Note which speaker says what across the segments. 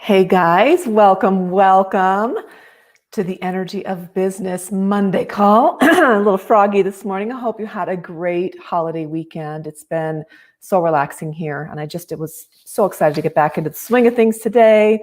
Speaker 1: Hey guys, welcome to the Energy of Business Monday call. A little froggy this morning. I hope you had a great holiday weekend. It's been so relaxing here, and it was so excited to get back into the swing of things today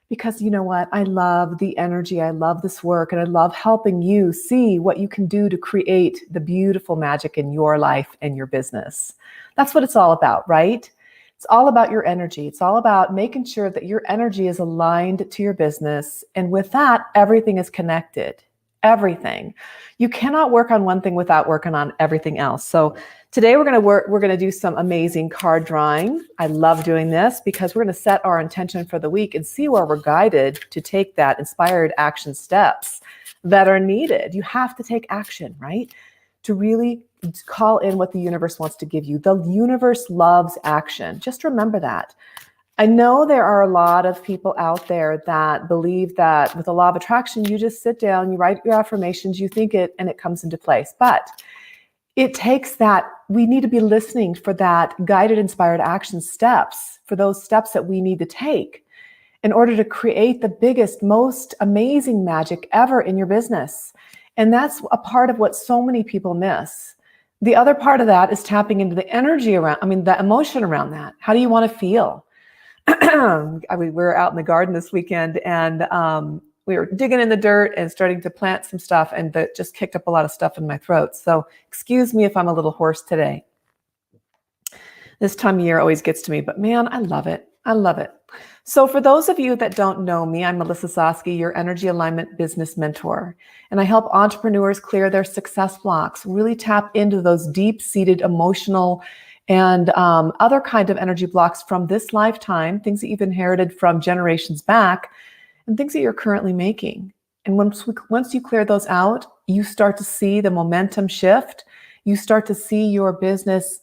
Speaker 1: because you know what? I love the energy. I love this work, and I love helping you see what you can do to create the beautiful magic in your life and your business. That's what it's all about, right? It's all about your energy. It's all about making sure that your energy is aligned to your business. And with that, everything is connected. Everything. You cannot work on one thing without working on everything else. So today we're going to do some amazing card drawing. I love doing this because we're going to set our intention for the week and see where we're guided to take that inspired action steps that are needed. You have to take action, right? To really call in what the universe wants to give you. The universe loves action. Just remember that. I know there are a lot of people out there that believe that with the law of attraction, you just sit down, you write your affirmations, you think it, and it comes into place. But it takes that. We need to be listening for that guided, inspired action steps, for those steps that we need to take in order to create the biggest, most amazing magic ever in your business. And that's a part of what so many people miss. The other part of that is tapping into the energy the emotion around that. How do you want to feel? We were out in the garden this weekend and we were digging in the dirt and starting to plant some stuff, and that just kicked up a lot of stuff in my throat. So excuse me if I'm a little hoarse today. This time of year always gets to me, but man, I love it. I love it. So for those of you that don't know me, I'm Melissa Zoske, your energy alignment business mentor. And I help entrepreneurs clear their success blocks, really tap into those deep-seated emotional and other kind of energy blocks from this lifetime, things that you've inherited from generations back, and things that you're currently making. And once you clear those out, you start to see the momentum shift. You start to see your business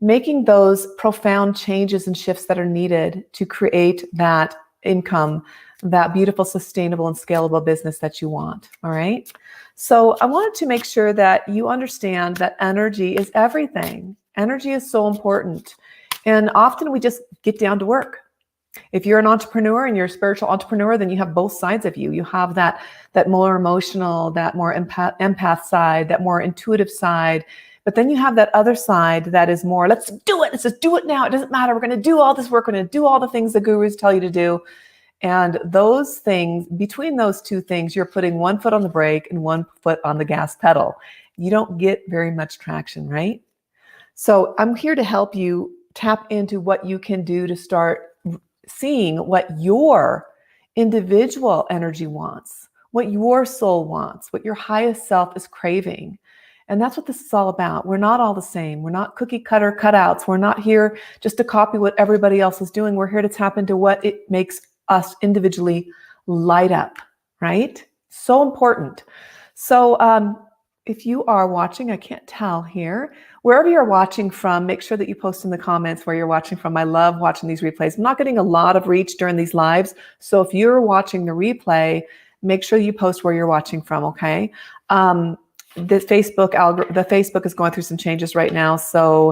Speaker 1: making those profound changes and shifts that are needed to create that income, that beautiful, sustainable, and scalable business that you want. All right. So I wanted to make sure that you understand that energy is everything. Energy is so important. And often we just get down to work. If you're an entrepreneur and you're a spiritual entrepreneur, then you have both sides of you. You have that more emotional, that more empath side, that more intuitive side. But then you have that other side that is more, let's do it. Let's just do it now. It doesn't matter. We're going to do all this work. We're going to do all the things the gurus tell you to do. And those things, between those two things, you're putting one foot on the brake and one foot on the gas pedal. You don't get very much traction, right? So I'm here to help you tap into what you can do to start seeing what your individual energy wants, what your soul wants, what your highest self is craving. And that's what this is all about. We're not all the same. We're not cookie cutter cutouts. We're not here just to copy what everybody else is doing. We're here to tap into what it makes us individually light up, right? So important. So if you are watching, I can't tell here, wherever you're watching from, make sure that you post in the comments where you're watching from. I love watching these replays. I'm not getting a lot of reach during these lives. So if you're watching the replay, make sure you post where you're watching from, okay? The Facebook is going through some changes right now, so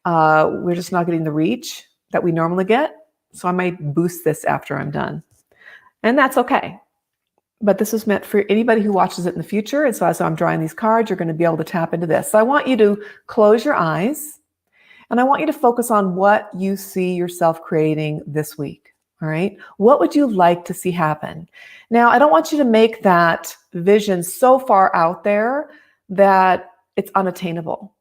Speaker 1: we're just not getting the reach that we normally get. So I might boost this after I'm done, and that's okay. But this is meant for anybody who watches it in the future. And so as I'm drawing these cards, you're going to be able to tap into this. So I want you to close your eyes, and I want you to focus on what you see yourself creating this week. All right. What would you like to see happen? Now, I don't want you to make that vision so far out there that it's unattainable.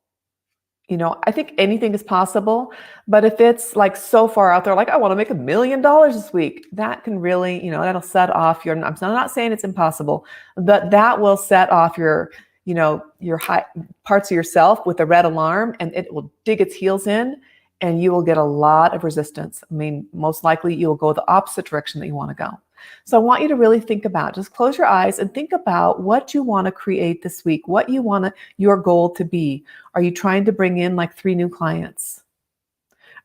Speaker 1: You know, I think anything is possible, but if it's like so far out there, like I want to make $1 million this week, that can really, that'll set off your, I'm not saying it's impossible, but that will set off your high parts of yourself with a red alarm, and it will dig its heels in, and you will get a lot of resistance. I mean, most likely you will go the opposite direction that you want to go. So I want you to really think about, just close your eyes and think about what you want to create this week, what you want your goal to be. Are you trying to bring in like 3 new clients?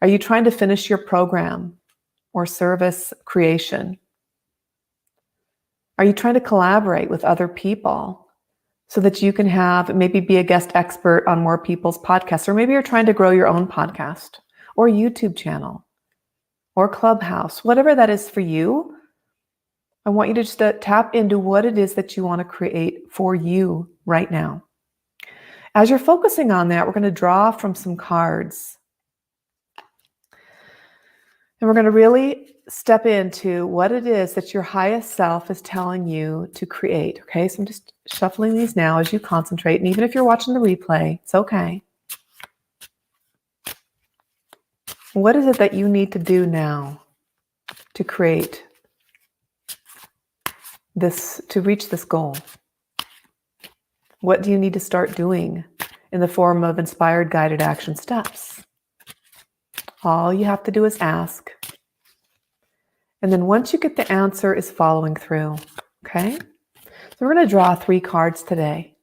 Speaker 1: Are you trying to finish your program or service creation? Are you trying to collaborate with other people so that you can maybe be a guest expert on more people's podcasts? Or maybe you're trying to grow your own podcast or YouTube channel or Clubhouse, whatever that is for you. I want you to just tap into what it is that you want to create for you right now. As you're focusing on that, we're going to draw from some cards. And we're going to really step into what it is that your highest self is telling you to create. Okay, so I'm just shuffling these now as you concentrate. And even if you're watching the replay, it's okay. What is it that you need to do now to create this, to reach this goal? What do you need to start doing in the form of inspired guided action steps? All you have to do is ask. And then once you get the answer, is following through. Okay? So we're going to draw 3 cards today.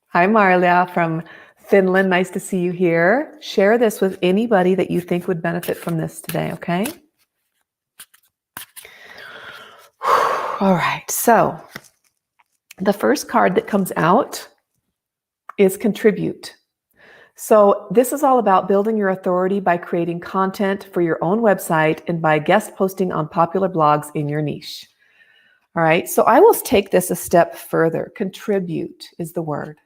Speaker 1: Hi, Marlia from Finland. Nice to see you here. Share this with anybody that you think would benefit from this today, okay? All right, so the first card that comes out is contribute. So this is all about building your authority by creating content for your own website and by guest posting on popular blogs in your niche. All right, so I will take this a step further. Contribute is the word.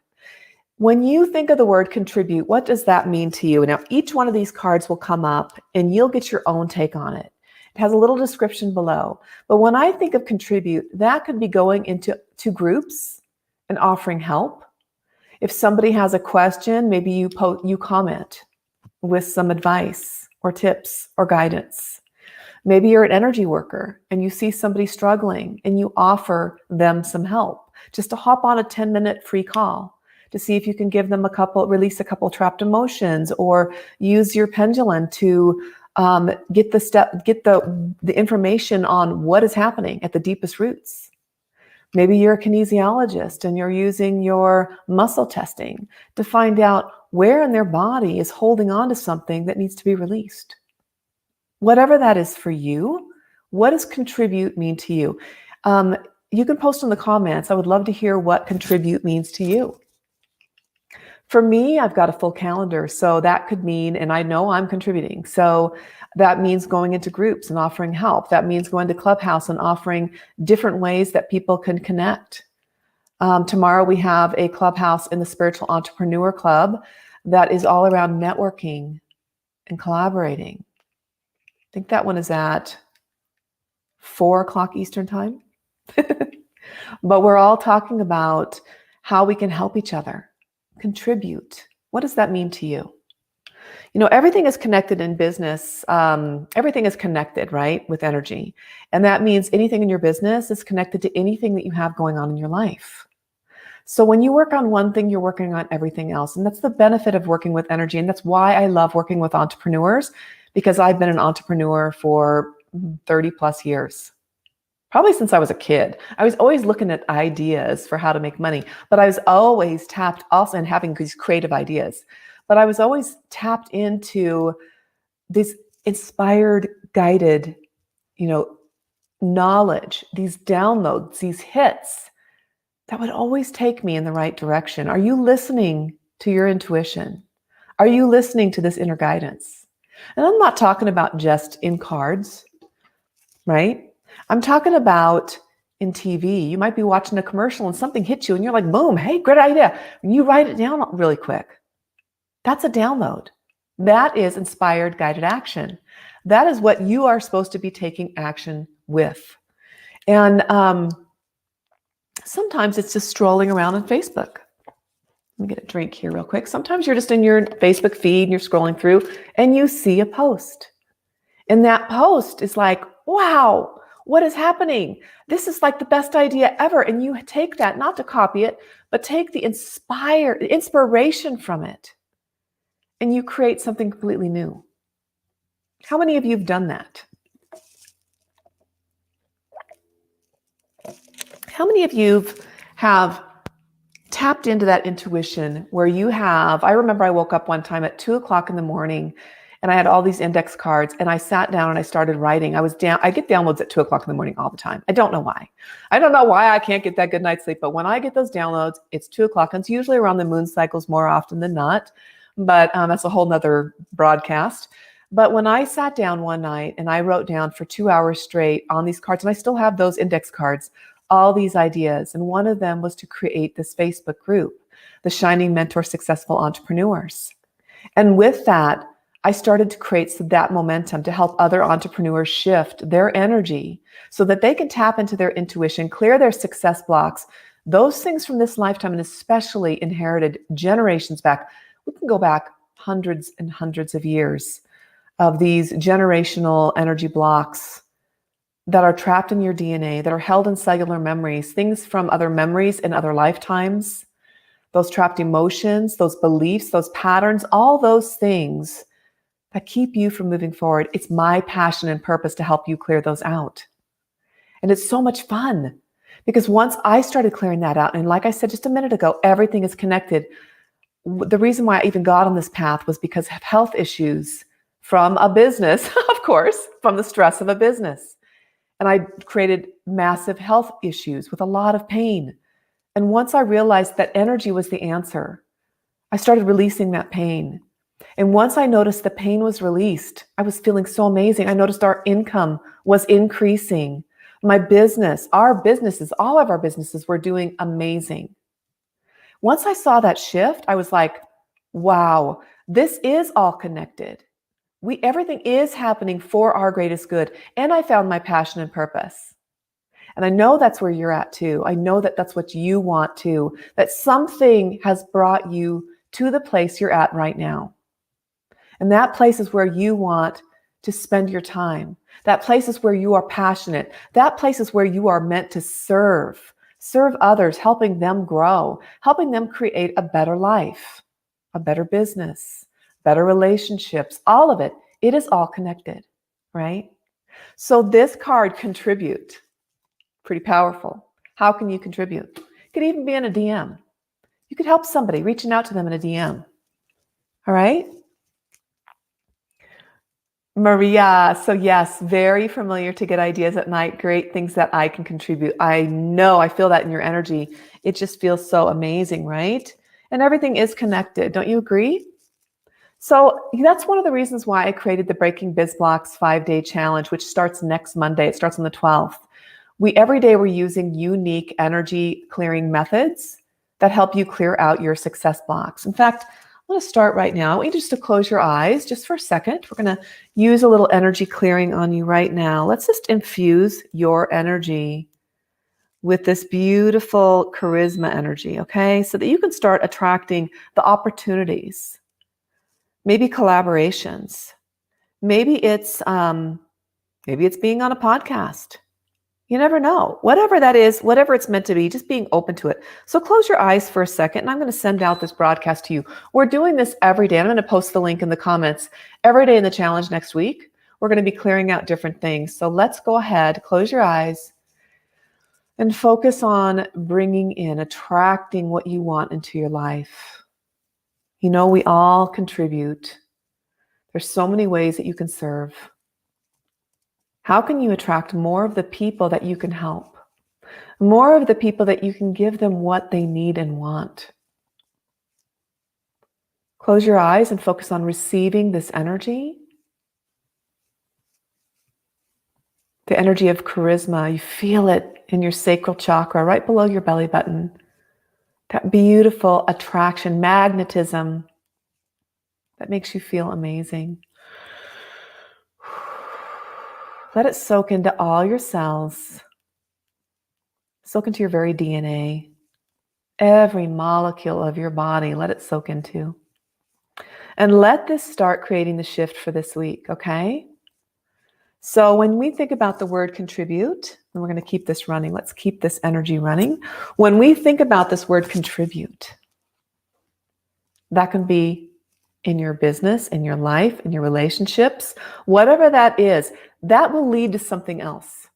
Speaker 1: When you think of the word contribute, what does that mean to you? Now, each one of these cards will come up and you'll get your own take on it. It has a little description below. But when I think of contribute, that could be going into groups and offering help. If somebody has a question, maybe you comment with some advice or tips or guidance. Maybe you're an energy worker and you see somebody struggling and you offer them some help. Just to hop on a 10-minute free call to see if you can give them release a couple trapped emotions, or use your pendulum to get the information on what is happening at the deepest roots. Maybe you're a kinesiologist and you're using your muscle testing to find out where in their body is holding on to something that needs to be released. Whatever that is for you, what does contribute mean to you? You can post in the comments. I would love to hear what contribute means to you. For me, I've got a full calendar, so that could mean, and I know I'm contributing, so that means going into groups and offering help. That means going to Clubhouse and offering different ways that people can connect. Tomorrow we have a Clubhouse in the Spiritual Entrepreneur Club that is all around networking and collaborating. I think that one is at 4 o'clock Eastern time. But we're all talking about how we can help each other. Contribute. What does that mean to you? You know, everything is connected in business. Everything is connected, right, with energy. And that means anything in your business is connected to anything that you have going on in your life. So when you work on one thing, you're working on everything else. And that's the benefit of working with energy. And that's why I love working with entrepreneurs, because I've been an entrepreneur for 30 plus years. Probably since I was a kid. I was always looking at ideas for how to make money, but I was always tapped also in having these creative ideas. But I was always tapped into this inspired, guided, knowledge, these downloads, these hits that would always take me in the right direction. Are you listening to your intuition? Are you listening to this inner guidance? And I'm not talking about just in cards, right? I'm talking about in TV. You might be watching a commercial and something hits you and you're like, boom, hey, great idea. And you write it down really quick. That's a download. That is inspired guided action. That is what you are supposed to be taking action with. And sometimes it's just strolling around on Facebook. Let me get a drink here real quick. Sometimes you're just in your Facebook feed and you're scrolling through and you see a post. And that post is like, wow, what is happening? This is like the best idea ever. And you take that, not to copy it, but take the inspiration from it. And you create something completely new. How many of you have done that? How many of you have tapped into that intuition where you have, I remember I woke up one time at 2 o'clock in the morning and I had all these index cards and I sat down and I started writing. I get downloads at 2 o'clock in the morning all the time. I don't know why. I don't know why I can't get that good night's sleep, but when I get those downloads, it's 2 o'clock and it's usually around the moon cycles more often than not. But that's a whole nother broadcast. But when I sat down one night and I wrote down for 2 hours straight on these cards, and I still have those index cards, all these ideas. And one of them was to create this Facebook group, the Shining Mentor Successful Entrepreneurs. And with that, I started to create that momentum to help other entrepreneurs shift their energy so that they can tap into their intuition, clear their success blocks, those things from this lifetime, and especially inherited generations back. We can go back hundreds and hundreds of years of these generational energy blocks that are trapped in your DNA, that are held in cellular memories, things from other memories and other lifetimes, those trapped emotions, those beliefs, those patterns, all those things that keep you from moving forward. It's my passion and purpose to help you clear those out. And it's so much fun because once I started clearing that out, and like I said just a minute ago, everything is connected. The reason why I even got on this path was because of health issues from a business, of course, from the stress of a business. And I created massive health issues with a lot of pain. And once I realized that energy was the answer, I started releasing that pain. And once I noticed the pain was released, I was feeling so amazing. I noticed our income was increasing. My business, our businesses, all of our businesses were doing amazing. Once I saw that shift, I was like, wow, this is all connected. Everything is happening for our greatest good. And I found my passion and purpose. And I know that's where you're at too. I know that that's what you want too, that something has brought you to the place you're at right now. And that place is where you want to spend your time. That place is where you are passionate. That place is where you are meant to serve others, helping them grow, helping them create a better life, a better business, better relationships, all of it. It is all connected, right? So this card, contribute, pretty powerful. How can you contribute? It could even be in a DM. You could help somebody, reaching out to them in a DM. All right? Maria, so yes, very familiar to get ideas at night. Great things that I can contribute. I know, I feel that in your energy. It just feels so amazing, right? And everything is connected. Don't you agree? So that's one of the reasons why I created the Breaking Biz Blocks 5-day challenge, which starts next Monday. It starts on the 12th. Every day we're using unique energy clearing methods that help you clear out your success blocks. In fact, I'm going to start right now. I want you just to close your eyes just for a second. We're going to use a little energy clearing on you right now. Let's just infuse your energy with this beautiful charisma energy, okay? So that you can start attracting the opportunities, maybe collaborations. Maybe it's being on a podcast. You never know. Whatever that is, whatever it's meant to be, just being open to it. So close your eyes for a second, and I'm going to send out this broadcast to you. We're doing this every day. I'm going to post the link in the comments. Every day in the challenge next week, we're going to be clearing out different things. So let's go ahead, close your eyes, and focus on bringing in, attracting what you want into your life. You know, we all contribute. There's so many ways that you can serve. How can you attract more of the people that you can help? More of the people that you can give them what they need and want? Close your eyes and focus on receiving this energy. The energy of charisma. You feel it in your sacral chakra, right below your belly button. That beautiful attraction, magnetism that makes you feel amazing. Let it soak into all your cells. Soak into your very DNA. Every molecule of your body, let it soak into. And let this start creating the shift for this week, okay? So when we think about the word contribute, and we're going to keep this running, let's keep this energy running. When we think about this word contribute, that can be in your business, in your life, in your relationships, whatever that is, that will lead to something else.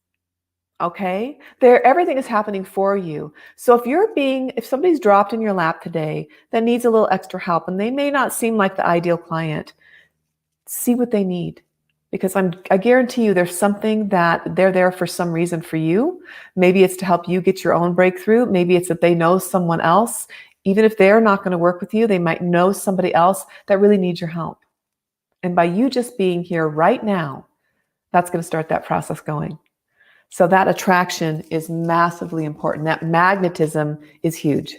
Speaker 1: Okay? Everything is happening for you. So if somebody's dropped in your lap today that needs a little extra help, and they may not seem like the ideal client, see what they need. Because I guarantee you there's something that they're there for some reason for you. Maybe it's to help you get your own breakthrough. Maybe it's that they know someone else. Even if they're not going to work with you, they might know somebody else that really needs your help. And by you just being here right now, that's going to start that process going. So that attraction is massively important. That magnetism is huge.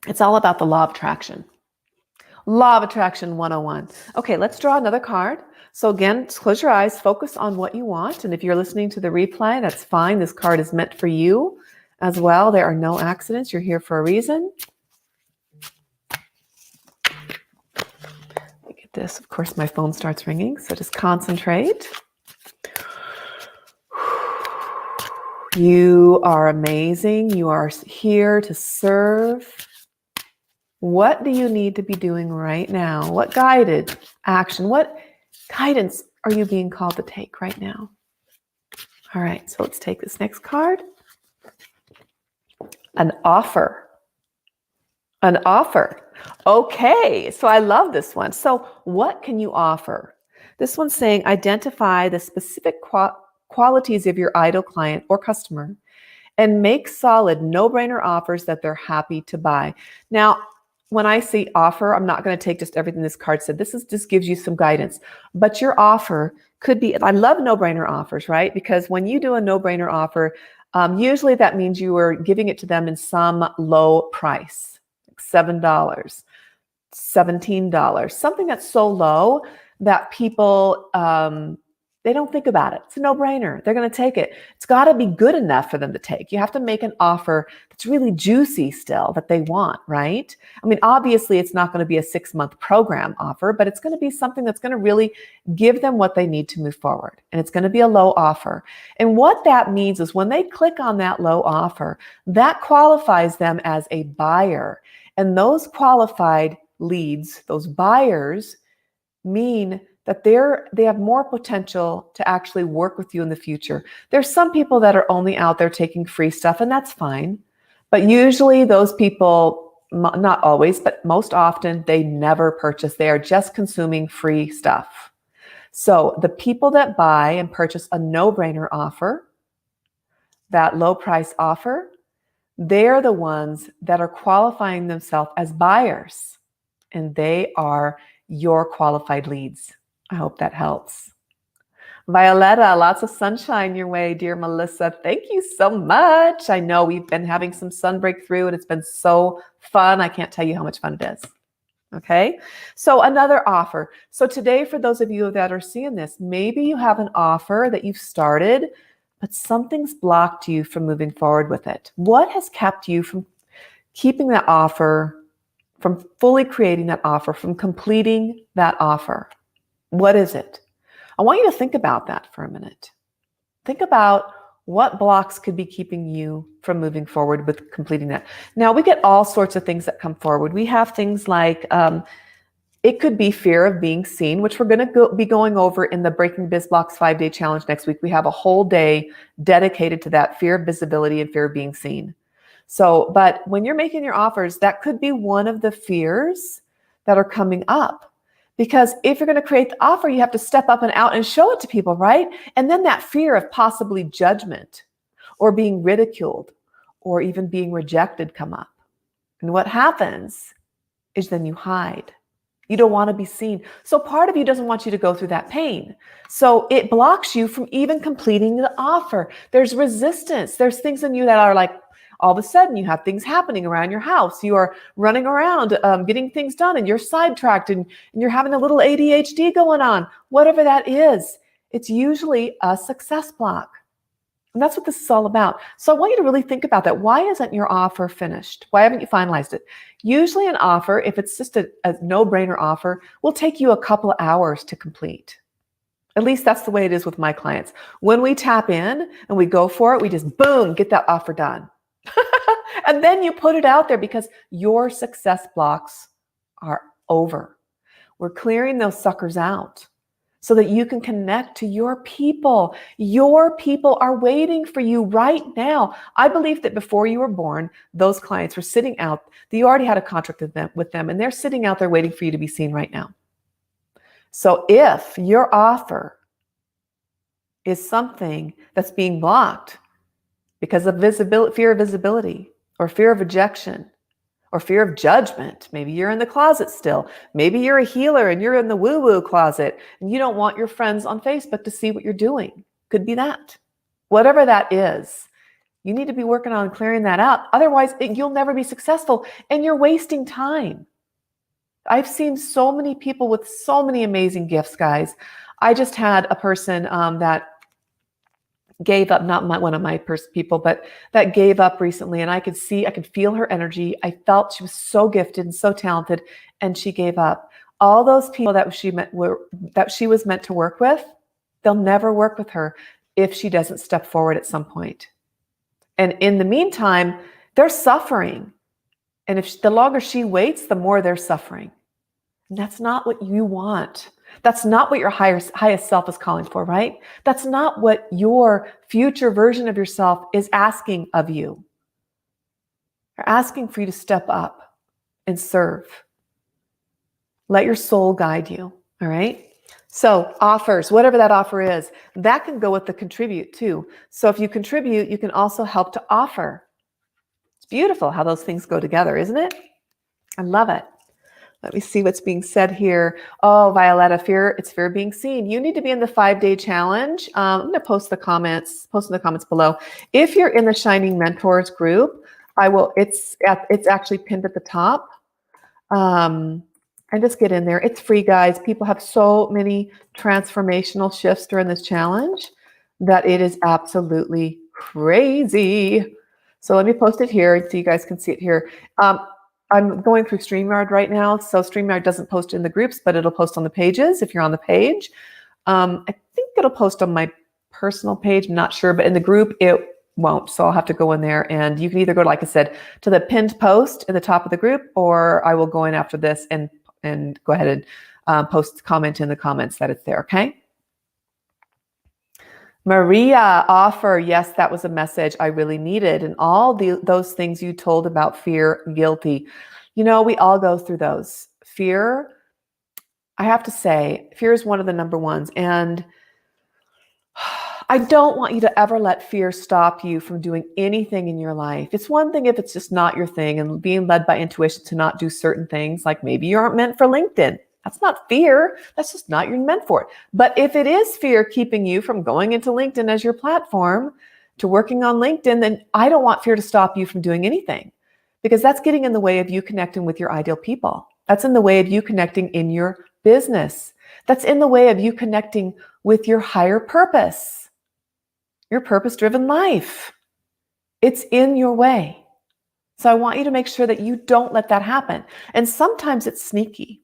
Speaker 1: It's all about the law of attraction. Law of Attraction 101. Okay, let's draw another card. So again, close your eyes, focus on what you want. And if you're listening to the replay, that's fine. This card is meant for you as well. There are no accidents. You're here for a reason. Look at this. Of course, my phone starts ringing. So just concentrate. You are amazing. You are here to serve. What do you need to be doing right now? What guided action, what guidance are you being called to take right now? All right, so let's take this next card. An offer. An offer. Okay, so I love this one. So what can you offer? This one's saying identify the specific qualities of your ideal client or customer and make solid, no-brainer offers that they're happy to buy. Now, when I say offer, I'm not going to take just everything this card said. This just gives you some guidance. But your offer could be, I love no-brainer offers, right? Because when you do a no-brainer offer, usually that means you are giving it to them in some low price, like $7, $17, something that's so low that people, they don't think about it. It's a no-brainer. They're going to take it. It's got to be good enough for them to take. You have to make an offer that's really juicy still that they want, right? I mean, obviously, it's not going to be a 6-month program offer, but it's going to be something that's going to really give them what they need to move forward. And it's going to be a low offer. And what that means is when they click on that low offer, that qualifies them as a buyer. And those qualified leads, those buyers, mean that they have more potential to actually work with you in the future. There's some people that are only out there taking free stuff, and that's fine. But usually those people, not always, but most often, they never purchase. They are just consuming free stuff. So the people that buy and purchase a no-brainer offer, that low price offer, they're the ones that are qualifying themselves as buyers, and they are your qualified leads. I hope that helps. Violetta, lots of sunshine your way, dear Melissa. Thank you so much. I know we've been having some sun breakthrough and it's been so fun. I can't tell you how much fun it is. Okay, so another offer. So today, for those of you that are seeing this, maybe you have an offer that you've started, but something's blocked you from moving forward with it. What has kept you from keeping that offer, from fully creating that offer, from completing that offer? What is it? I want you to think about that for a minute. Think about what blocks could be keeping you from moving forward with completing that. Now, we get all sorts of things that come forward. We have things like, it could be fear of being seen, which we're going to be going over in the Breaking Biz Blocks 5-day challenge next week. We have a whole day dedicated to that fear of visibility and fear of being seen. So, but when you're making your offers, that could be one of the fears that are coming up. Because if you're going to create the offer, you have to step up and out and show it to people, right? And then that fear of possibly judgment or being ridiculed or even being rejected come up. And what happens is then you hide. You don't want to be seen. So part of you doesn't want you to go through that pain. So it blocks you from even completing the offer. There's resistance. There's things in you that are like, all of a sudden you have things happening around your house. You are running around getting things done and you're sidetracked and you're having a little ADHD going on. Whatever that is, it's usually a success block. And that's what this is all about. So I want you to really think about that. Why isn't your offer finished? Why haven't you finalized it? Usually an offer, if it's just a no-brainer offer, will take you a couple of hours to complete. At least that's the way it is with my clients. When we tap in and we go for it, we just boom, get that offer done. And then you put it out there because your success blocks are over. We're clearing those suckers out so that you can connect to your people. Your people are waiting for you right now. I believe that before you were born, those clients were sitting out. You already had a contract with them, and they're sitting out there waiting for you to be seen right now. So if your offer is something that's being blocked because of fear of visibility, or fear of rejection, or fear of judgment. Maybe you're in the closet still. Maybe you're a healer and you're in the woo-woo closet and you don't want your friends on Facebook to see what you're doing. Could be that. Whatever that is, you need to be working on clearing that out. Otherwise, you'll never be successful and you're wasting time. I've seen so many people with so many amazing gifts, guys. I just had a person that gave up, not one of my people, but that gave up recently. And I could feel her energy. I felt she was so gifted and so talented, and she gave up. All those people that she was meant to work with, they'll never work with her if she doesn't step forward at some point. And in the meantime, they're suffering. And the longer she waits, the more they're suffering. And that's not what you want. That's not what your highest self is calling for, right? That's not what your future version of yourself is asking of you. They're asking for you to step up and serve. Let your soul guide you, all right? So offers, whatever that offer is, that can go with the contribute too. So if you contribute, you can also help to offer. It's beautiful how those things go together, isn't it? I love it. Let me see what's being said here. Oh, Violetta, it's fear of being seen. You need to be in the 5-day challenge. I'm going to post in the comments below. If you're in the Shining Mentors group, it's actually pinned at the top. And just get in there. It's free, guys. People have so many transformational shifts during this challenge that it is absolutely crazy. So let me post it here so you guys can see it here. I'm going through StreamYard right now. So StreamYard doesn't post in the groups, but it'll post on the pages if you're on the page. I think it'll post on my personal page. I'm not sure, but in the group, it won't. So I'll have to go in there, and you can either go, like I said, to the pinned post at the top of the group, or I will go in after this and go ahead and comment in the comments that it's there, okay? Maria, offer. Yes, that was a message I really needed. And all those things you told about fear, guilty. You know, we all go through those. Fear, I have to say, fear is one of the number ones. And I don't want you to ever let fear stop you from doing anything in your life. It's one thing if it's just not your thing and being led by intuition to not do certain things, like maybe you aren't meant for LinkedIn. That's not fear. That's just not you're meant for it. But if it is fear keeping you from going into LinkedIn as your platform, to working on LinkedIn, then I don't want fear to stop you from doing anything, because that's getting in the way of you connecting with your ideal people. That's in the way of you connecting in your business. That's in the way of you connecting with your higher purpose, your purpose-driven life. It's in your way. So I want you to make sure that you don't let that happen. And sometimes it's sneaky.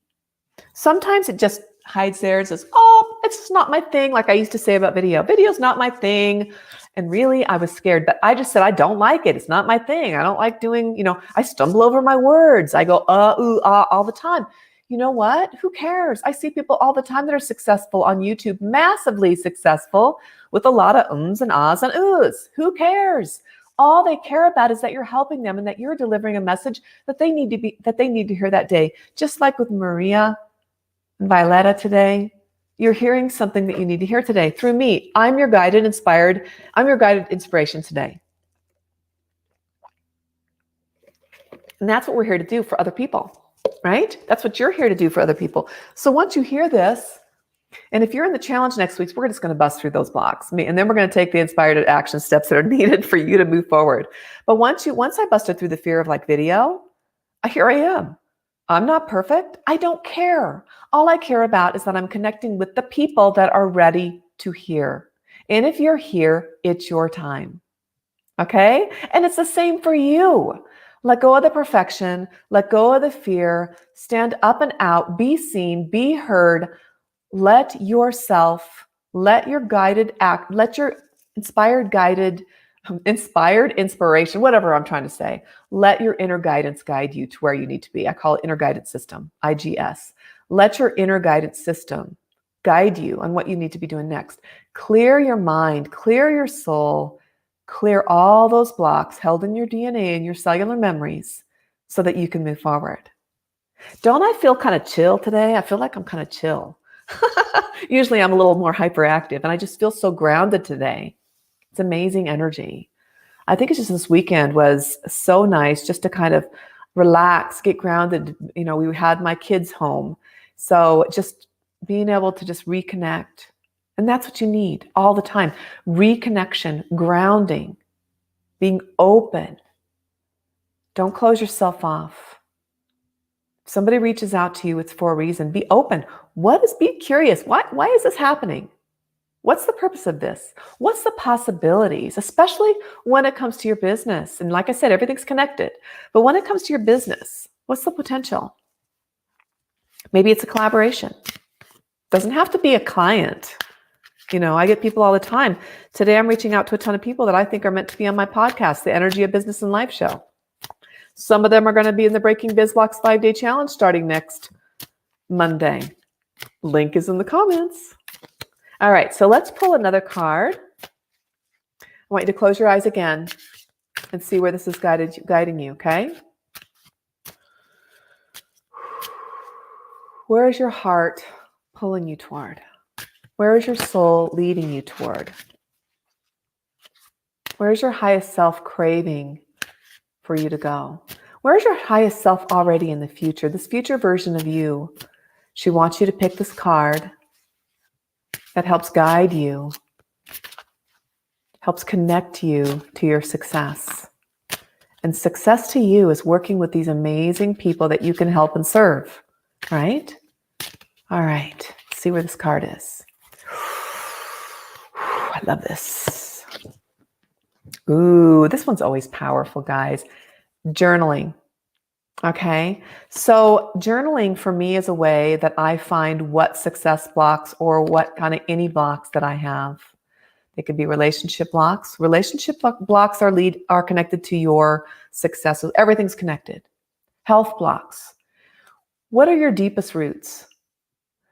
Speaker 1: Sometimes it just hides there and says, oh, it's just not my thing. Like I used to say about video. Video's not my thing. And really, I was scared. But I just said, I don't like it. It's not my thing. I don't like doing, I stumble over my words. I go, ooh, ah, all the time. You know what? Who cares? I see people all the time that are successful on YouTube, massively successful, with a lot of ums and ahs and oohs. Who cares? All they care about is that you're helping them and that you're delivering a message that they need to hear that day. Just like with Maria and Violetta today, you're hearing something that you need to hear today through me. I'm your guided inspiration today. And that's what we're here to do for other people, right? That's what you're here to do for other people. So once you hear this, and if you're in the challenge next week, we're just going to bust through those blocks. And then we're going to take the inspired action steps that are needed for you to move forward. But once I busted through the fear of video, here I am. I'm not perfect. I don't care. All I care about is that I'm connecting with the people that are ready to hear. And if you're here, it's your time. Okay? And it's the same for you. Let go of the perfection. Let go of the fear. Stand up and out. Be seen. Be heard. Let your inspired inspiration, whatever I'm trying to say, let your inner guidance guide you to where you need to be. I call it inner guidance system, IGS. Let your inner guidance system guide you on what you need to be doing next. Clear your mind, clear your soul, clear all those blocks held in your DNA and your cellular memories so that you can move forward. Don't I feel kind of chill today? I feel like I'm kind of chill. Usually I'm a little more hyperactive, and I just feel so grounded today. It's amazing energy. I think it's just this weekend was so nice just to kind of relax, get grounded. We had my kids home. So just being able to just reconnect. And that's what you need all the time. Reconnection, grounding, being open. Don't close yourself off. If somebody reaches out to you, it's for a reason. Be open. Be curious. Why is this happening? What's the purpose of this? What's the possibilities, especially when it comes to your business? And like I said, everything's connected. But when it comes to your business, what's the potential? Maybe it's a collaboration. Doesn't have to be a client. I get people all the time. Today, I'm reaching out to a ton of people that I think are meant to be on my podcast, the Energy of Business and Life show. Some of them are going to be in the Breaking Biz Blocks 5-day challenge starting next Monday. Link is in the comments. All right, so let's pull another card. I want you to close your eyes again and see where this is guiding you, okay? Where is your heart pulling you toward? Where is your soul leading you toward? Where is your highest self craving for you to go? Where is your highest self already in the future? This future version of you, she wants you to pick this card that helps guide you, helps connect you to your success. And success to you is working with these amazing people that you can help and serve, right? All right, let's see where this card is. I love this. Ooh, this one's always powerful, guys. Journaling. Okay, so journaling for me is a way that I find what success blocks or what kind of any blocks that I have. They could be relationship blocks. Relationship blocks are connected to your success. Everything's connected. Health blocks. What are your deepest roots?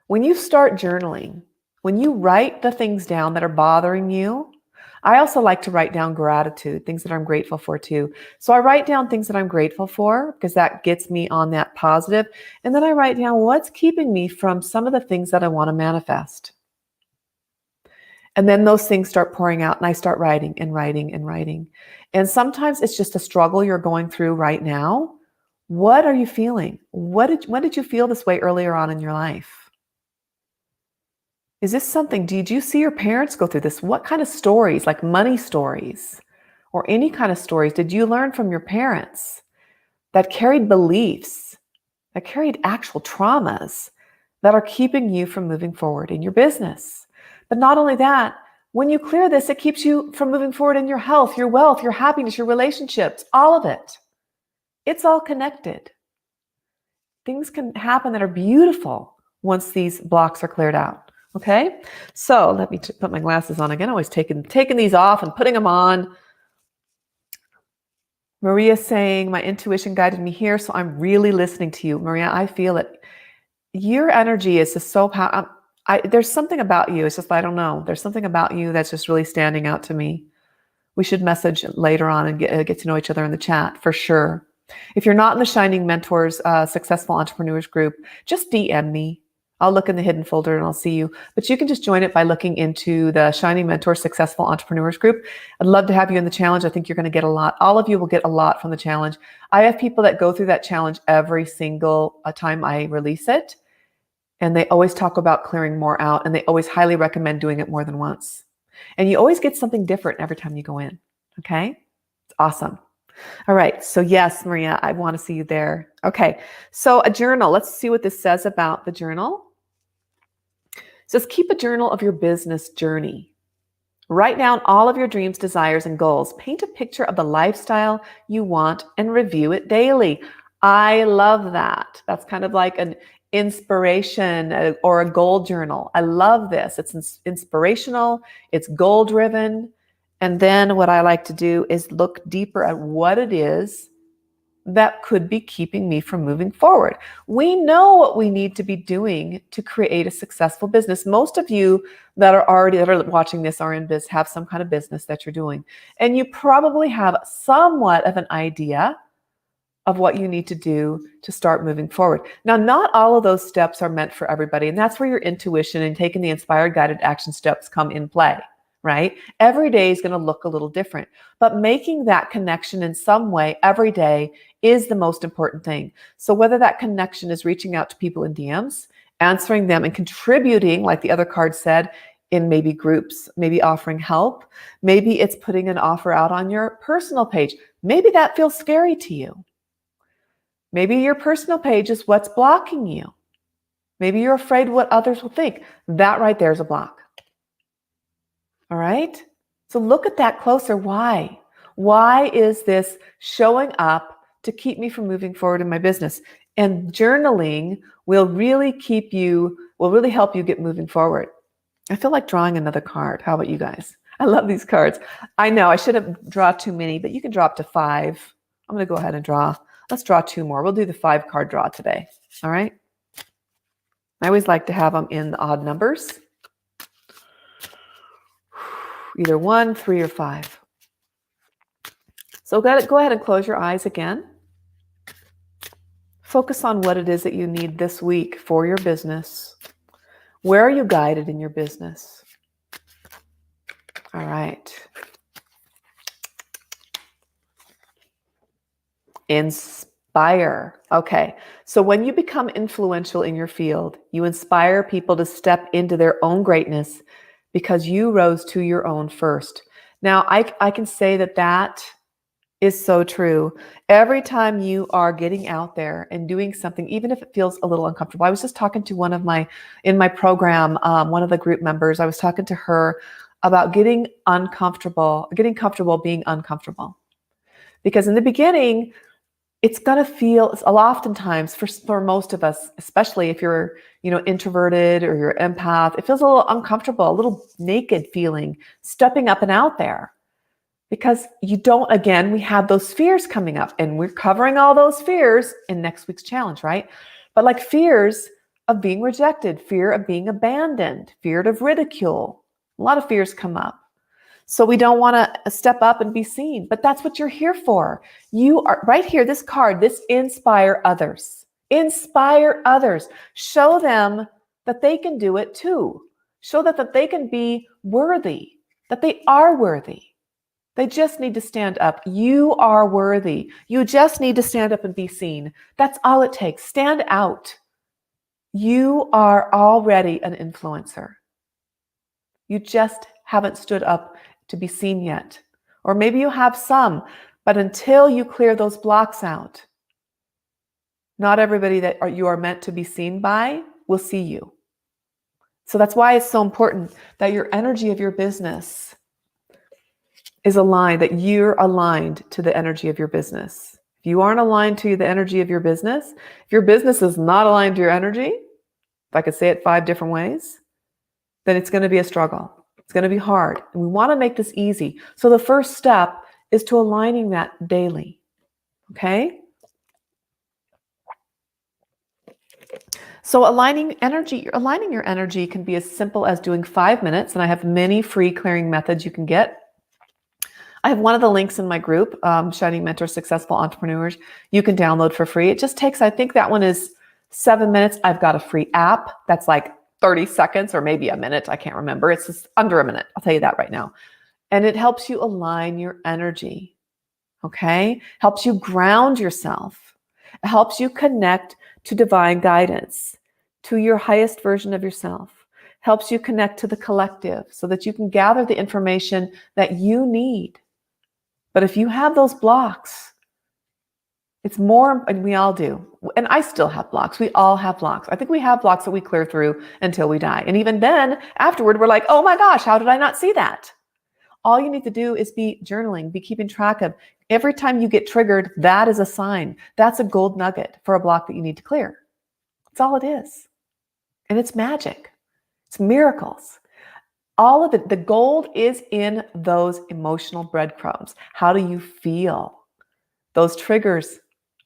Speaker 1: When you start journaling, when you write the things down that are bothering you, I also like to write down gratitude, things that I'm grateful for too. So I write down things that I'm grateful for because that gets me on that positive. And then I write down what's keeping me from some of the things that I want to manifest. And then those things start pouring out and I start writing and writing and writing. And sometimes it's just a struggle you're going through right now. What are you feeling? When did you feel this way earlier on in your life? Is this something, did you see your parents go through this? What kind of stories, like money stories or any kind of stories, did you learn from your parents that carried beliefs, that carried actual traumas that are keeping you from moving forward in your business? But not only that, when you clear this, it keeps you from moving forward in your health, your wealth, your happiness, your relationships, all of it. It's all connected. Things can happen that are beautiful once these blocks are cleared out. Okay, so let me put my glasses on again. I'm always taking these off and putting them on. Maria saying, my intuition guided me here, so I'm really listening to you. Maria, I feel it. Your energy is just so powerful. There's something about you. It's just, I don't know. There's something about you that's just really standing out to me. We should message later on and get to know each other in the chat for sure. If you're not in the Shining Mentors Successful Entrepreneurs group, just DM me. I'll look in the hidden folder and I'll see you. But you can just join it by looking into the Shining Mentor Successful Entrepreneurs group. I'd love to have you in the challenge. I think you're going to get a lot. All of you will get a lot from the challenge. I have people that go through that challenge every single time I release it. And they always talk about clearing more out. And they always highly recommend doing it more than once. And you always get something different every time you go in. Okay? It's awesome. All right. So yes, Maria, I want to see you there. Okay. So a journal. Let's see what this says about the journal. It says, keep a journal of your business journey. Write down all of your dreams, desires, and goals. Paint a picture of the lifestyle you want and review it daily. I love that. That's kind of like an inspiration or a goal journal. I love this. It's inspirational. It's goal-driven. And then what I like to do is look deeper at what it is that could be keeping me from moving forward. We know what we need to be doing to create a successful business. Most of you that are watching this are in business, have some kind of business that you're doing. And you probably have somewhat of an idea of what you need to do to start moving forward. Now, not all of those steps are meant for everybody. And that's where your intuition and taking the inspired guided action steps come in play. right? Every day is going to look a little different, but making that connection in some way every day is the most important thing. So whether that connection is reaching out to people in DMs, answering them and contributing, like the other card said, in maybe groups, maybe offering help, maybe it's putting an offer out on your personal page. Maybe that feels scary to you. Maybe your personal page is what's blocking you. Maybe you're afraid what others will think. That right there is a block. All right? So look at that closer. Why? Why is this showing up to keep me from moving forward in my business? And journaling will really help you get moving forward. I feel like drawing another card. How about you guys? I love these cards. I know I shouldn't draw too many, but you can draw up to 5. I'm going to go ahead and draw. Let's draw 2 more. We'll do the 5 card draw today. All right? I always like to have them in the odd numbers. Either 1, 3, or 5. So go ahead and close your eyes again. Focus on what it is that you need this week for your business. Where are you guided in your business? All right. Inspire. Okay. So when you become influential in your field, you inspire people to step into their own greatness because you rose to your own first. Now, I can say that is so true. Every time you are getting out there and doing something, even if it feels a little uncomfortable. I was just talking to in my program, one of the group members, I was talking to her about getting comfortable being uncomfortable. Because in the beginning, it's going to feel, oftentimes for most of us, especially if you're, introverted or you're empath, it feels a little uncomfortable, a little naked feeling, stepping up and out there. Because we have those fears coming up, and we're covering all those fears in next week's challenge, right? But like fears of being rejected, fear of being abandoned, fear of ridicule, a lot of fears come up. So we don't want to step up and be seen, but that's what you're here for. You are right here, this card, this inspire others. Inspire others. Show them that they can do it too. Show that they can be worthy, that they are worthy. They just need to stand up. You are worthy. You just need to stand up and be seen. That's all it takes. Stand out. You are already an influencer. You just haven't stood up to be seen yet. Or maybe you have some, but until you clear those blocks out, not everybody that you are meant to be seen by will see you. So that's why it's so important that your energy of your business is aligned, that you're aligned to the energy of your business. If you aren't aligned to the energy of your business, if your business is not aligned to your energy, if I could say it 5 different ways, then it's going to be a struggle. It's going to be hard. And we want to make this easy. So the first step is to aligning that daily. Okay? So aligning your energy can be as simple as doing 5 minutes. And I have many free clearing methods you can get. I have one of the links in my group, Shining Mentor Successful Entrepreneurs. You can download for free. It just takes, I think that one is 7 minutes. I've got a free app that's like 30 seconds or maybe a minute. I can't remember. It's just under a minute. I'll tell you that right now. And it helps you align your energy. Okay? Helps you ground yourself. It helps you connect to divine guidance, to your highest version of yourself. Helps you connect to the collective so that you can gather the information that you need. But if you have those blocks, it's more, and we all do. And I still have blocks. We all have blocks. I think we have blocks that we clear through until we die. And even then, afterward, we're like, oh my gosh, how did I not see that? All you need to do is be journaling, be keeping track of. Every time you get triggered, that is a sign. That's a gold nugget for a block that you need to clear. That's all it is. And it's magic. It's miracles. All of the gold is in those emotional breadcrumbs. How do you feel? Those triggers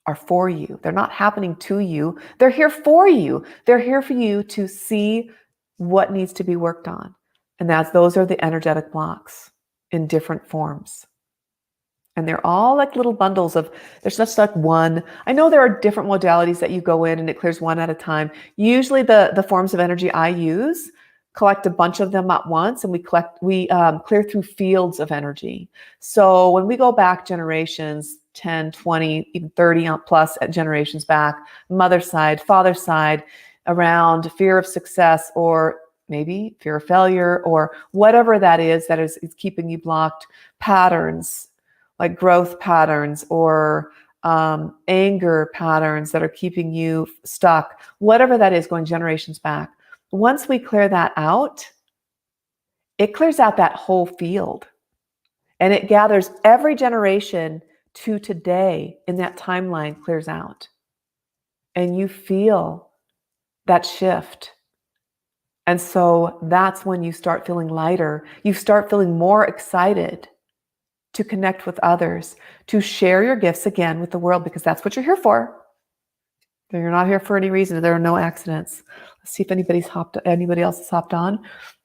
Speaker 1: are for you. They're not happening to you. They're here for you. They're here for you to see what needs to be worked on. And those are the energetic blocks in different forms. And they're all like little bundles there's just like one. I know there are different modalities that you go in and it clears one at a time. Usually the forms of energy I use collect a bunch of them at once, and we clear through fields of energy. So when we go back generations, 10, 20, even 30 plus generations back, mother's side, father's side, around fear of success, or maybe fear of failure, or whatever that is keeping you blocked, patterns like growth patterns, or anger patterns that are keeping you stuck, whatever that is, going generations back. Once we clear that out, it clears out that whole field, and it gathers every generation to today in that timeline, clears out. And you feel that shift. And so that's when you start feeling lighter. You start feeling more excited to connect with others, to share your gifts again with the world, because that's what you're here for. You're not here for any reason. There are no accidents. Let's see if anybody else has hopped on.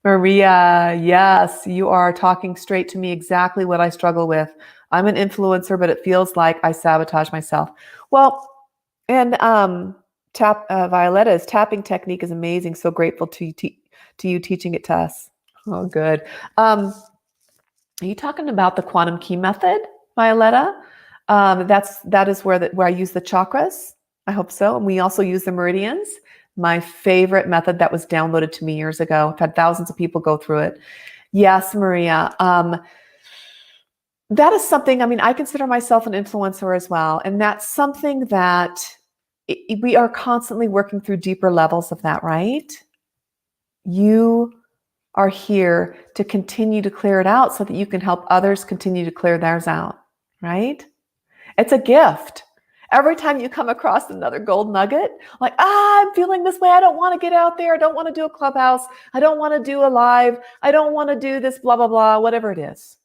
Speaker 1: Maria, yes, you are talking straight to me, exactly what I struggle with. I'm an influencer, but it feels like I sabotage myself. Well, and Violetta's tapping technique is amazing. So grateful to you teaching it to us. Oh, good. Are you talking about the quantum key method, Violetta? That is where I use the chakras. I hope so. And we also use the meridians. My favorite method that was downloaded to me years ago. I've had thousands of people go through it. Yes, Maria. That is something, I consider myself an influencer as well. And that's something that we are constantly working through deeper levels of that, right? You are here to continue to clear it out so that you can help others continue to clear theirs out, right? It's a gift. Every time you come across another gold nugget, like, I'm feeling this way. I don't want to get out there. I don't want to do a clubhouse. I don't want to do a live. I don't want to do this, blah, blah, blah, whatever it is.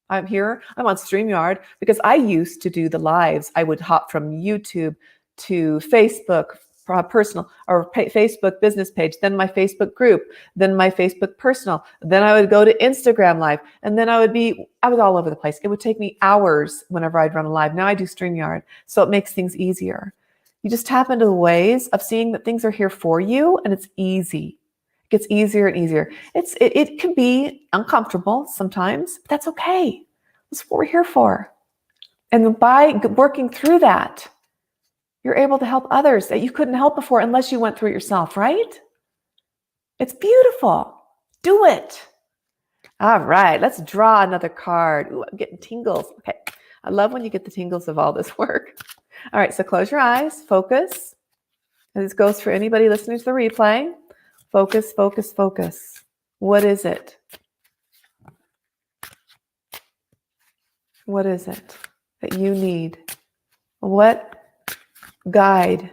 Speaker 1: I'm here. I'm on StreamYard because I used to do the lives. I would hop from YouTube to Facebook personal, or Facebook business page, then my Facebook group, then my Facebook personal, then I would go to Instagram live, and then I was all over the place. It would take me hours whenever I'd run a live. Now I do StreamYard, so it makes things easier. You just tap into the ways of seeing that things are here for you, and it's easy. It gets easier and easier. It can be uncomfortable sometimes, but that's okay. That's what we're here for. And by working through that, you're able to help others that you couldn't help before unless you went through it yourself, right? It's beautiful. Do it. All right, let's draw another card. Ooh, I'm getting tingles. Okay, I love when you get the tingles of all this work. All right, so close your eyes, focus. And this goes for anybody listening to the replay. Focus, focus, focus. What is it? What is it that you need? What guide?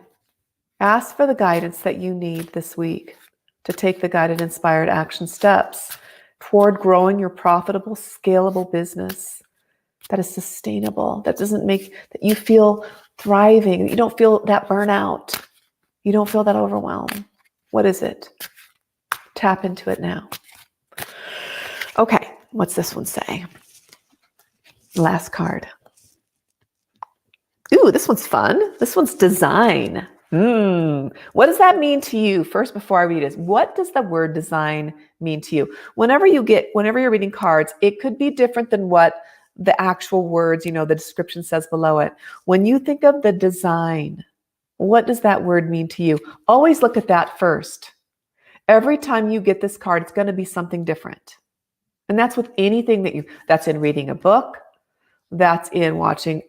Speaker 1: Ask for the guidance that you need this week to take the guided, inspired action steps toward growing your profitable, scalable business that is sustainable, that you feel thriving, that you don't feel that burnout, you don't feel that overwhelm. What is it? Tap into it now. Okay, what's this one say? Last card. Ooh, this one's fun. This one's design. What does that mean to you? First, before I read it, what does the word design mean to you? Whenever you're reading cards, it could be different than what the actual words, the description says below it. When you think of the design, what does that word mean to you? Always look at that first. Every time you get this card, it's going to be something different. And that's with anything that's in reading a book, that's in watching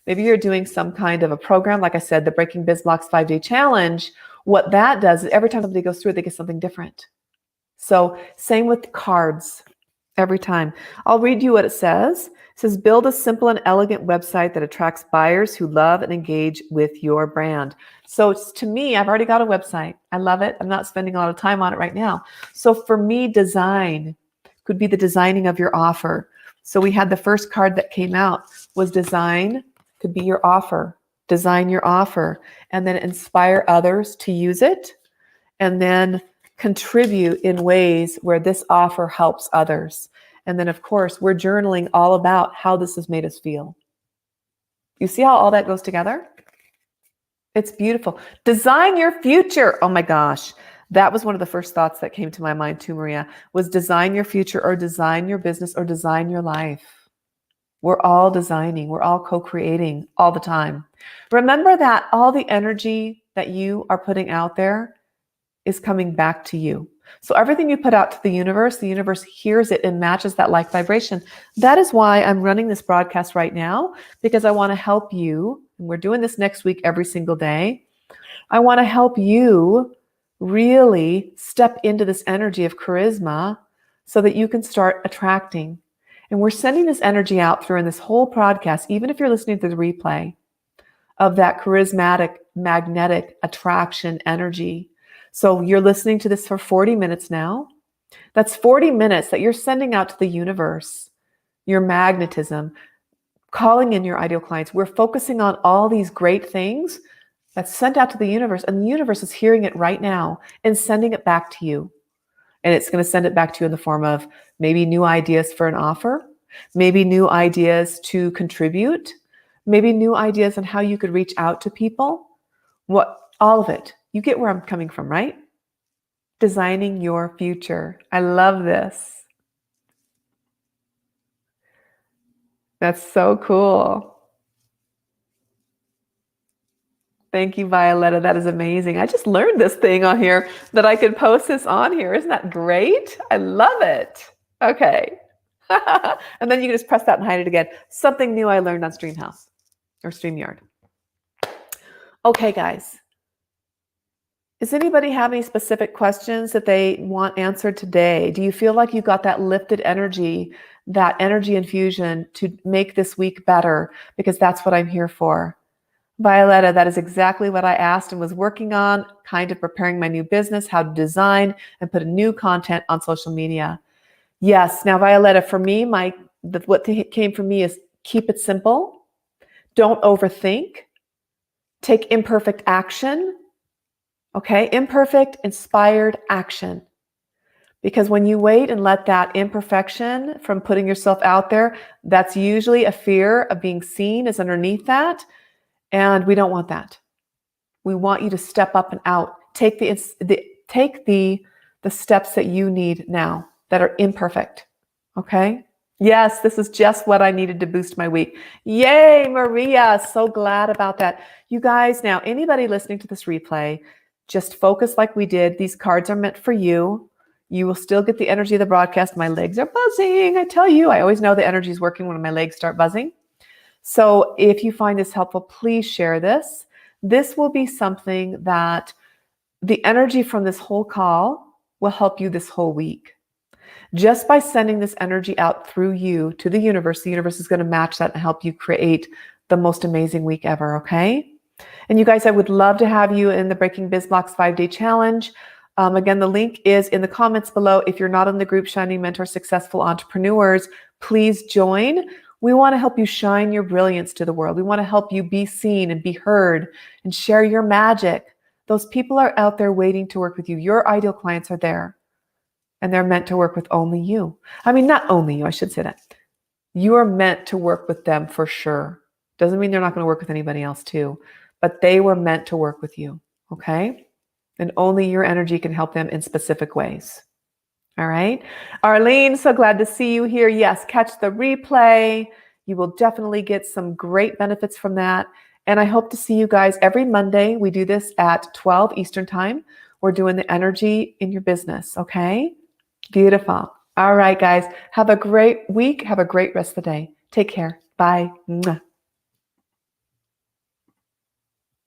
Speaker 1: maybe you're doing some kind of a program, like I said, the Breaking Biz Blocks 5-Day Challenge. What that does is every time somebody goes through it, they get something different. So same with cards, every time. I'll read you what it says. It says, build a simple and elegant website that attracts buyers who love and engage with your brand. So to me, I've already got a website. I love it. I'm not spending a lot of time on it right now. So for me, design could be the designing of your offer. So we had the first card that came out was design. Could be your offer. Design your offer, and then inspire others to use it, and then contribute in ways where this offer helps others. And then, of course, we're journaling all about how this has made us feel. You see how all that goes together? It's beautiful. Design your future. Oh my gosh. That was one of the first thoughts that came to my mind too, Maria, was design your future or design your business or design your life. We're all designing, we're all co-creating all the time. Remember that all the energy that you are putting out there is coming back to you. So everything you put out to the universe hears it and matches that like vibration. That is why I'm running this broadcast right now, because I want to help you. And we're doing this next week every single day. I want to help you really step into this energy of charisma so that you can start attracting. And we're sending this energy out through in this whole podcast, even if you're listening to the replay, of that charismatic, magnetic attraction energy. So you're listening to this for 40 minutes now. That's 40 minutes that you're sending out to the universe, your magnetism, calling in your ideal clients. We're focusing on all these great things that's sent out to the universe, and the universe is hearing it right now and sending it back to you. And it's going to send it back to you in the form of maybe new ideas for an offer, maybe new ideas to contribute, maybe new ideas on how you could reach out to people. All of it. You get where I'm coming from, right? Designing your future. I love this. That's so cool. Thank you, Violetta. That is amazing. I just learned this thing on here that I could post this on here. Isn't that great? I love it. Okay. And then you can just press that and hide it again. Something new I learned on Streamhouse or StreamYard. Okay, guys. Does anybody have any specific questions that they want answered today? Do you feel like you got that lifted energy, that energy infusion to make this week better? Because that's what I'm here for. Violetta, that is exactly what I asked and was working on, kind of preparing my new business, how to design and put a new content on social media. Yes. Now, Violetta, for me, what came from me is keep it simple. Don't overthink. Take imperfect action. Okay, imperfect, inspired action. Because when you wait and let that imperfection from putting yourself out there, that's usually a fear of being seen is underneath that. And we don't want that. We want you to step up and out. Take the steps that you need now that are imperfect. Okay? Yes, this is just what I needed to boost my week. Yay, Maria. So glad about that. You guys, now, anybody listening to this replay, just focus like we did. These cards are meant for you. You will still get the energy of the broadcast. My legs are buzzing. I tell you, I always know the energy is working when my legs start buzzing. So if you find this helpful, please share this. This will be something that the energy from this whole call will help you this whole week. Just by sending this energy out through you to the universe is going to match that and help you create the most amazing week ever, okay? And you guys, I would love to have you in the Breaking Biz Blocks 5-day challenge. Again, the link is in the comments below. If you're not in the group Shining Mentor Successful Entrepreneurs, please join. We want to help you shine your brilliance to the world. We want to help you be seen and be heard and share your magic. Those people are out there waiting to work with you. Your ideal clients are there, and they're meant to work with only you. I mean, not only you, I should say that. You are meant to work with them for sure. Doesn't mean they're not going to work with anybody else too, but they were meant to work with you, okay? And only your energy can help them in specific ways. All right. Arlene, so glad to see you here. Yes, catch the replay. You will definitely get some great benefits from that. And I hope to see you guys every Monday. We do this at 12 Eastern time. We're doing the energy in your business. Okay. Beautiful. All right, guys. Have a great week. Have a great rest of the day. Take care. Bye. Mwah.